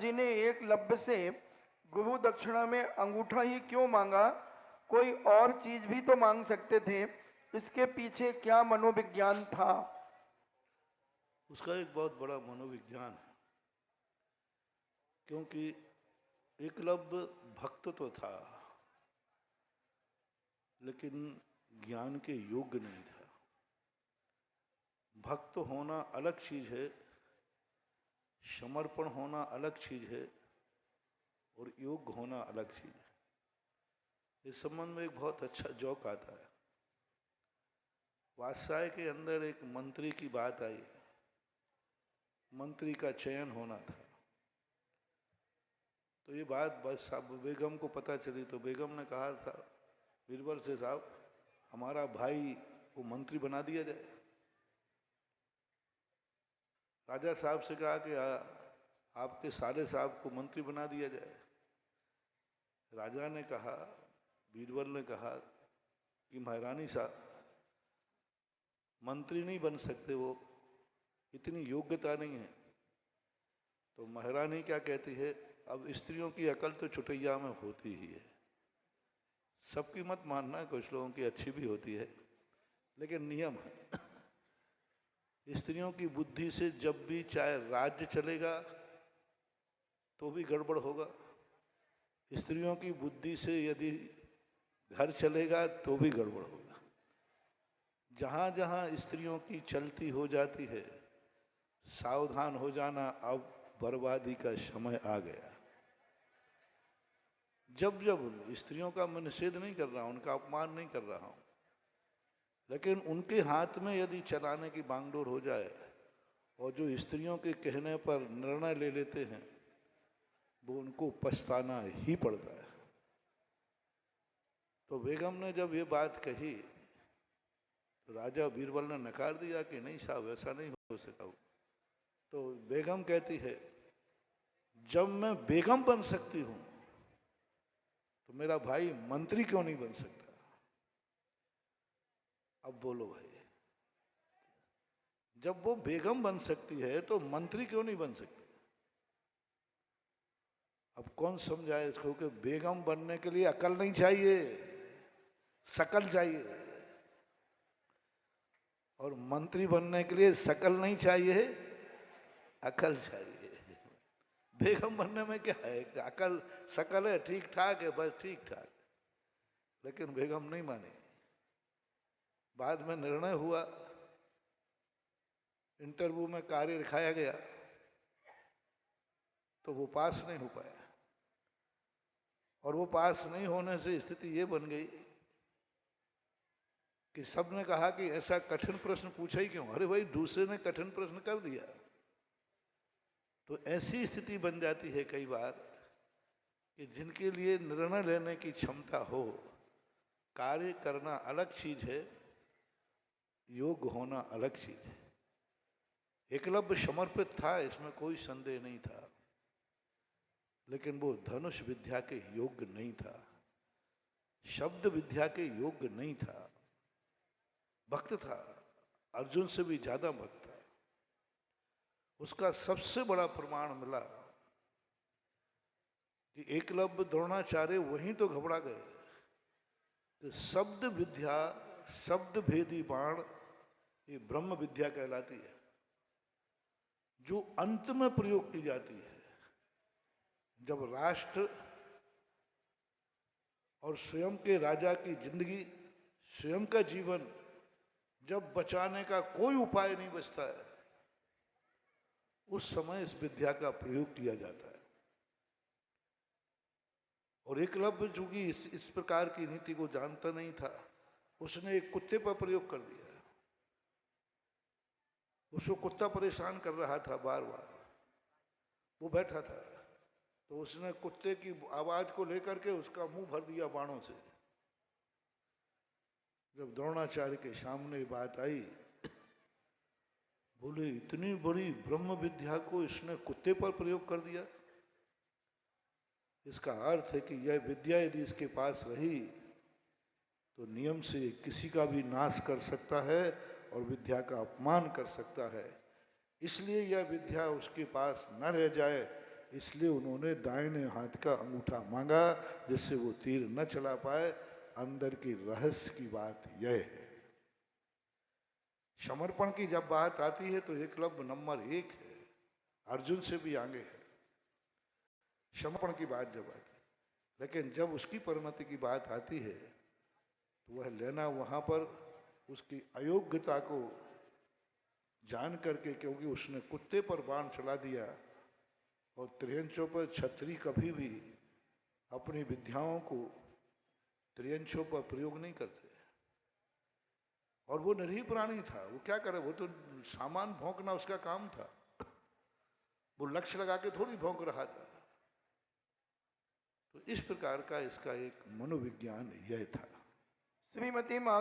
जी ने एकलव्य से गुरु दक्षिणा में अंगूठा ही क्यों मांगा? कोई और चीज भी तो मांग सकते थे। इसके पीछे क्या मनोविज्ञान था? उसका एक बहुत बड़ा मनोविज्ञान है, क्योंकि एकलव्य भक्त तो था लेकिन ज्ञान के योग्य नहीं था। भक्त होना अलग चीज है, समर्पण होना अलग चीज है और योग्य होना अलग चीज है। इस संबंध में एक बहुत अच्छा जोक आता है। वात्साय के अंदर एक मंत्री की बात आई। मंत्री का चयन होना था, तो ये बात बस साहब बेगम को पता चली, तो बेगम ने कहा था बीरबल से, साहब हमारा भाई को मंत्री बना दिया जाए। राजा साहब से कहा कि आपके साले साहब को मंत्री बना दिया जाए। राजा ने कहा, बीरबल ने कहा कि महारानी साहब मंत्री नहीं बन सकते, वो इतनी योग्यता नहीं है। तो महारानी क्या कहती है, अब स्त्रियों की अकल तो चुटैया में होती ही है। सबकी मत मानना, कुछ लोगों की अच्छी भी होती है, लेकिन नियम है। स्त्रियों की बुद्धि से जब भी चाहे राज्य चलेगा तो भी गड़बड़ होगा, स्त्रियों की बुद्धि से यदि घर चलेगा तो भी गड़बड़ होगा। जहां जहां स्त्रियों की चलती हो जाती है, सावधान हो जाना, अब बर्बादी का समय आ गया। जब जब स्त्रियों का मैं निषेध नहीं कर रहा हूं, उनका अपमान नहीं कर रहा हूं, लेकिन उनके हाथ में यदि चलाने की बागडोर हो जाए और जो स्त्रियों के कहने पर निर्णय ले लेते हैं, वो उनको पछताना ही पड़ता है। तो बेगम ने जब ये बात कही तो राजा बीरबल ने नकार दिया कि नहीं साहब, ऐसा नहीं हो सका। तो बेगम कहती है, जब मैं बेगम बन सकती हूं तो मेरा भाई मंत्री क्यों नहीं बन सकता? अब बोलो भाई, जब वो बेगम बन सकती है तो मंत्री क्यों नहीं बन सकती? अब कौन समझाए इसको कि बेगम बनने के लिए अकल नहीं चाहिए, शकल चाहिए, और मंत्री बनने के लिए शकल नहीं चाहिए, अकल चाहिए। बेगम बनने में क्या है, अकल शकल है, ठीक ठाक है, बस ठीक ठाक। लेकिन बेगम नहीं मानी। बाद में निर्णय हुआ, इंटरव्यू में कार्य दिखाया गया तो वो पास नहीं हो पाया, और वो पास नहीं होने से स्थिति ये बन गई कि सबने कहा कि ऐसा कठिन प्रश्न पूछा ही क्यों? अरे भाई, दूसरे ने कठिन प्रश्न कर दिया। तो ऐसी स्थिति बन जाती है कई बार कि जिनके लिए निर्णय लेने की क्षमता हो, कार्य करना अलग चीज है, योग्य होना अलग चीज है। एकलव्य समर्पित था, इसमें कोई संदेह नहीं था, लेकिन वो धनुष विद्या के योग्य नहीं था, शब्द विद्या के योग्य नहीं था। भक्त था, अर्जुन से भी ज्यादा भक्त था। उसका सबसे बड़ा प्रमाण मिला कि एकलव्य द्रोणाचार्य वहीं तो घबरा गए कि शब्द विद्या, शब्द भेदी बाण, ये ब्रह्म विद्या कहलाती है, जो अंत में प्रयोग की जाती है। जब राष्ट्र और स्वयं के राजा की जिंदगी, स्वयं का जीवन जब बचाने का कोई उपाय नहीं बचता है, उस समय इस विद्या का प्रयोग किया जाता है। और एकलव्य चूंकि इस प्रकार की नीति को जानता नहीं था, उसने एक कुत्ते पर प्रयोग कर दिया। उसको कुत्ता परेशान कर रहा था बार बार, वो बैठा था, तो उसने कुत्ते की आवाज को लेकर के उसका मुंह भर दिया बाणों से। जब द्रोणाचार्य के सामने बात आई, बोले इतनी बड़ी ब्रह्म विद्या को इसने कुत्ते पर प्रयोग कर दिया। इसका अर्थ है कि यह विद्या यदि इसके पास रही तो नियम से किसी का भी नाश कर सकता है और विद्या का अपमान कर सकता है। इसलिए यह विद्या उसके पास न रह जाए, इसलिए उन्होंने दाहिने हाथ का अंगूठा मांगा, जिससे वो तीर न चला पाए। अंदर की रहस्य की बात यह है। समर्पण की जब बात आती है तो एकलव्य नंबर 1 है, अर्जुन से भी आगे है समर्पण की बात जब आती है। लेकिन जब उसकी परिणति की बात आती है तो वह लेना वहां पर उसकी अयोग्यता को जान करके, क्योंकि उसने कुत्ते पर बाण चला दिया और त्रियंचों पर छत्री कभी भी अपनी विद्याओं को त्रियंचों पर प्रयोग नहीं करते। और वो निरीह प्राणी था, वो क्या करे, वो तो सामान भौंकना उसका काम था, वो लक्ष्य लगा के थोड़ी भौंक रहा था। तो इस प्रकार का इसका एक मनोविज्ञान यह था। श्रीमती महादेवी